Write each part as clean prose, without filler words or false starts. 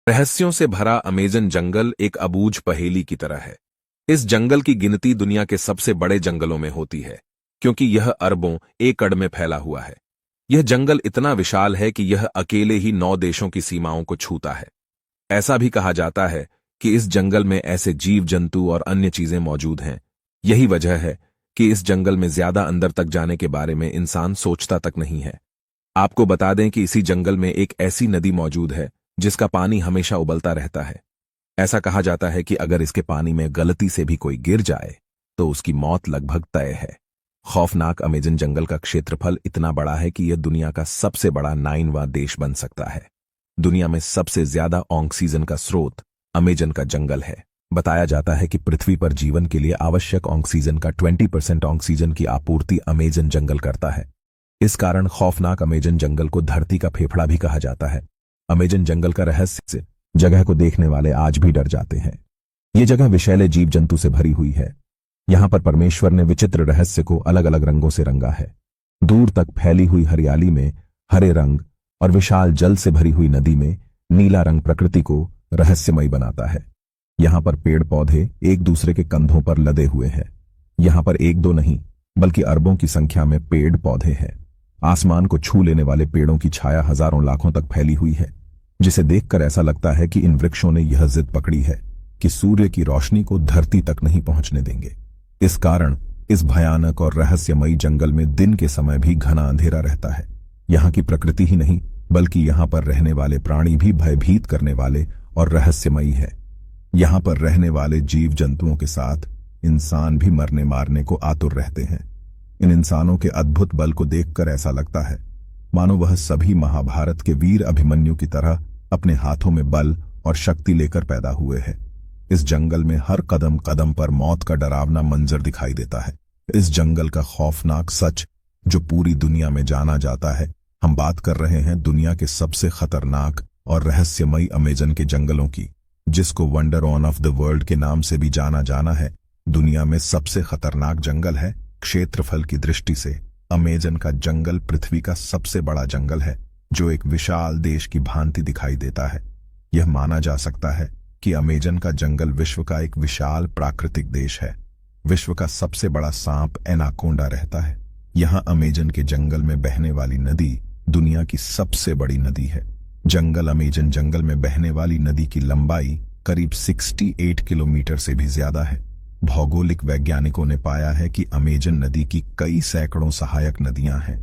रहस्यों से भरा अमेज़न जंगल एक अबूझ पहेली की तरह है। इस जंगल की गिनती दुनिया के सबसे बड़े जंगलों में होती है, क्योंकि यह अरबों एकड़ में फैला हुआ है। यह जंगल इतना विशाल है कि यह अकेले ही 9 देशों की सीमाओं को छूता है। ऐसा भी कहा जाता है कि इस जंगल में ऐसे जीव जंतु और अन्य चीजें मौजूद हैं। यही वजह है कि इस जंगल में ज्यादा अंदर तक जाने के बारे में इंसान सोचता तक नहीं है। आपको बता दें कि इसी जंगल में एक ऐसी नदी मौजूद है जिसका पानी हमेशा उबलता रहता है। ऐसा कहा जाता है कि अगर इसके पानी में गलती से भी कोई गिर जाए तो उसकी मौत लगभग तय है। खौफनाक अमेज़न जंगल का क्षेत्रफल इतना बड़ा है कि यह दुनिया का सबसे बड़ा 9वां देश बन सकता है। दुनिया में सबसे ज्यादा ऑक्सीजन का स्रोत अमेज़न का जंगल है। बताया जाता है कि पृथ्वी पर जीवन के लिए आवश्यक ऑक्सीजन का 20% ऑक्सीजन की आपूर्ति अमेज़न जंगल करता है। इस कारण खौफनाक अमेज़न जंगल को धरती का फेफड़ा भी कहा जाता है। अमेज़न जंगल का रहस्य जगह को देखने वाले आज भी डर जाते हैं। ये जगह विषैले जीव जंतु से भरी हुई है। यहां पर परमेश्वर ने विचित्र रहस्य को अलग अलग रंगों से रंगा है। दूर तक फैली हुई हरियाली में हरे रंग और विशाल जल से भरी हुई नदी में नीला रंग प्रकृति को रहस्यमयी बनाता है। यहां पर पेड़ पौधे एक दूसरे के कंधों पर लदे हुए हैं। यहां पर एक दो नहीं बल्कि अरबों की संख्या में पेड़ पौधे हैं। आसमान को छू लेने वाले पेड़ों की छाया हजारों लाखों तक फैली हुई है, जिसे देखकर ऐसा लगता है कि इन वृक्षों ने यह जिद पकड़ी है कि सूर्य की रोशनी को धरती तक नहीं पहुंचने देंगे। इस कारण इस भयानक और रहस्यमयी जंगल में दिन के समय भी घना अंधेरा रहता है। यहाँ की प्रकृति ही नहीं बल्कि यहाँ पर रहने वाले प्राणी भी भयभीत करने वाले और रहस्यमयी है। यहाँ पर रहने वाले जीव जंतुओं के साथ इंसान भी मरने मारने को आतुर रहते हैं। इन इंसानों के अद्भुत बल को देखकर ऐसा लगता है मानो वह सभी महाभारत के वीर अभिमन्यु की तरह अपने हाथों में बल और शक्ति लेकर पैदा हुए हैं। इस जंगल में हर कदम कदम पर मौत का डरावना मंजर दिखाई देता है। इस जंगल का खौफनाक सच जो पूरी दुनिया में जाना जाता है। हम बात कर रहे हैं दुनिया के सबसे खतरनाक और रहस्यमयी अमेज़न के जंगलों की, जिसको वंडर ऑफ द वर्ल्ड के नाम से भी जाना है। दुनिया में सबसे खतरनाक जंगल है। क्षेत्रफल की दृष्टि से अमेज़न का जंगल पृथ्वी का सबसे बड़ा जंगल है, जो एक विशाल देश की भांति दिखाई देता है। यह माना जा सकता है कि अमेज़न का जंगल विश्व का एक विशाल प्राकृतिक देश है। विश्व का सबसे बड़ा सांप एनाकोंडा रहता है। यहाँ अमेज़न के जंगल में बहने वाली नदी दुनिया की सबसे बड़ी नदी है। अमेज़न जंगल में बहने वाली नदी की लंबाई करीब 68 किलोमीटर से भी ज्यादा है। भौगोलिक वैज्ञानिकों ने पाया है कि अमेज़न नदी की कई सैकड़ों सहायक नदियां हैं,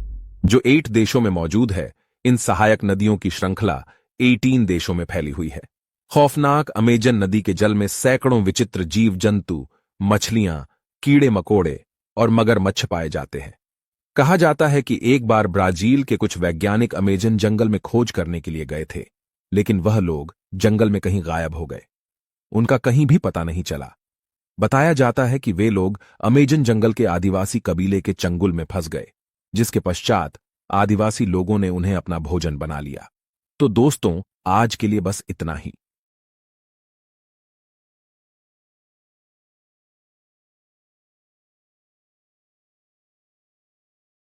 जो 8 देशों में मौजूद है। इन सहायक नदियों की श्रृंखला 18 देशों में फैली हुई है। खौफनाक अमेज़न नदी के जल में सैकड़ों विचित्र जीव जंतु, मछलियां, कीड़े मकोड़े और मगरमच्छ पाए जाते हैं। कहा जाता है कि एक बार ब्राजील के कुछ वैज्ञानिक अमेज़न जंगल में खोज करने के लिए गए थे, लेकिन वह लोग जंगल में कहीं गायब हो गए। उनका कहीं भी पता नहीं चला। बताया जाता है कि वे लोग अमेज़न जंगल के आदिवासी कबीले के चंगुल में फंस गए, जिसके पश्चात आदिवासी लोगों ने उन्हें अपना भोजन बना लिया। तो दोस्तों, आज के लिए बस इतना ही।